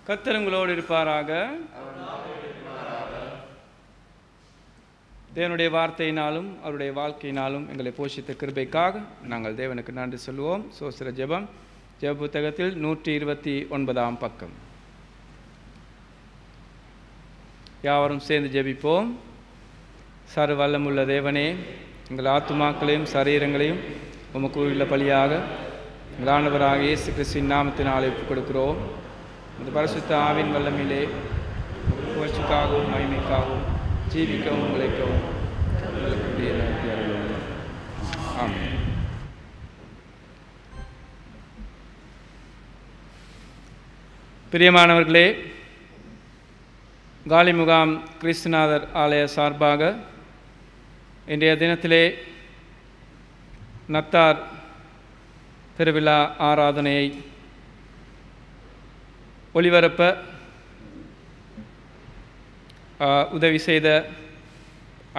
கர்த்தர் உங்களோடு இருப்பாராக. தேவனுடைய வார்த்தையினாலும் அவருடைய வாழ்க்கையினாலும் எங்களை போஷித்த கிருபைக்காக நாங்கள் தேவனுக்கு நன்றி சொல்லுவோம். சோஸ்திர ஜெபம். ஜெப புத்தகத்தில் 129 பக்கம். யாவரும் சேர்ந்து ஜெபிப்போம். சர்வ வல்லமுள்ள தேவனே, எங்கள் ஆத்துமாக்களையும் சரீரங்களையும் உமக்கு உள்ள பலியாக எங்கள் ஆண்டவராக இயேசு கிறிஸ்துவின் நாமத்தினாலே ஒப்புக் கொடுக்கிறோம். இந்த பரிசுத்த ஆவின் வல்லமையிலே புகழ்ச்சிக்காகவும் மகிமைக்காகவும் ஜீவிக்கவும் உழைக்கவும் உங்களுக்கு ஆமென். பிரியமானவர்களே, காலிமுகாம் கிறிஸ்துநாதர் ஆலய சார்பாக இன்றைய தினத்திலே நத்தார் திருவிழா ஆராதனையை ஒளிபரப்ப உதவி செய்த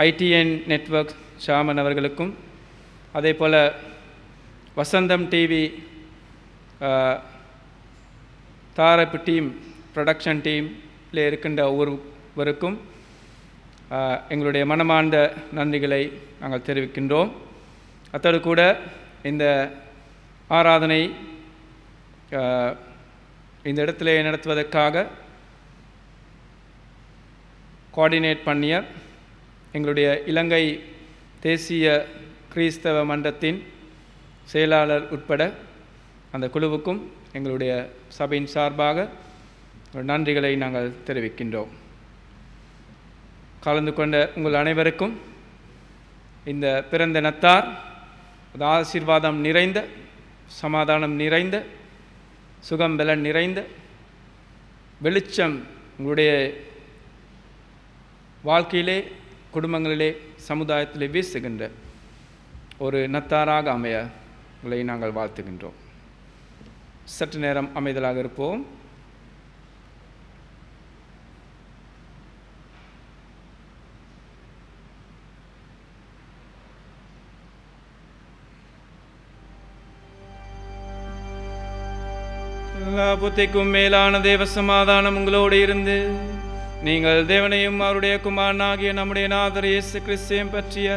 ஐடிஎன் நெட்வொர்க் ஷாமன் அவர்களுக்கும், அதே போல் வசந்தம் டிவி தாரப்பு டீம் ப்ரொடக்ஷன் டீமில் இருக்கின்ற ஒவ்வொருவருக்கும் எங்களுடைய மனமார்ந்த நன்றிகளை நாங்கள் தெரிவிக்கின்றோம். அத்தோடு கூட இந்த ஆராதனை இந்த இடத்திலே நடத்துவதற்காக கோஆர்டினேட் பண்ணிய எங்களுடைய இலங்கை தேசிய கிறிஸ்தவ மன்றத்தின் செயலாளர் உட்பட அந்த குழுவுக்கும் எங்களுடைய சபையின் சார்பாக நன்றிகளை நாங்கள் தெரிவிக்கின்றோம். கலந்து கொண்ட உங்கள் அனைவருக்கும் இந்த பிறந்த நத்தார் ஆசீர்வாதம் நிறைந்த, சமாதானம் நிறைந்த, சுகம் பலன் நிறைந்த, வெளிச்சம் உங்களுடைய வாழ்க்கையிலே, குடும்பங்களிலே, சமுதாயத்திலே வீசுகின்ற ஒரு நத்தாராக அமைய உங்களை நாங்கள் வாழ்த்துகின்றோம். சற்று நேரம் அமைதலாக இருப்போம். எல்லா புத்திக்கும் மேலான தேவ சமாதானம் உங்களோடு இருந்து நீங்கள் தேவனையும் அவருடைய குமாரனாகிய நம்முடைய நாதர் இயேசு கிறிஸ்துவையும் பற்றிய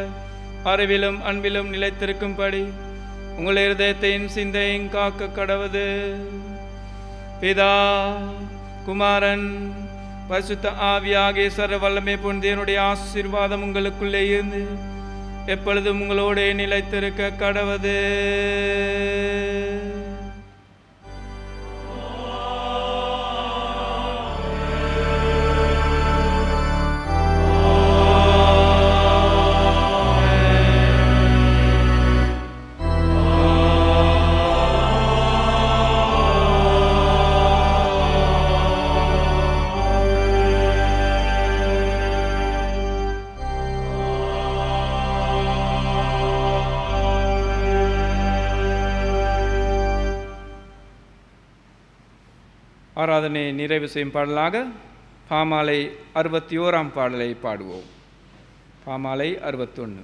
அறிவிலும் அன்பிலும் நிலைத்திருக்கும்படி உங்கள் இருதயத்தையும் சிந்தையும் காக்க கடவது. பிதா, குமாரன், பரிசுத்த ஆவியாகிய சர்வ வல்லமை பொருந்தியனுடைய ஆசீர்வாதம் உங்களுக்குள்ளே இருந்து எப்பொழுதும் உங்களோட நிலைத்திருக்க கடவது. ஆராதனை நிறைவு செய்யும் பாடலாக பாமாலை 61 பாடலை பாடுவோம். பாமாலை 61.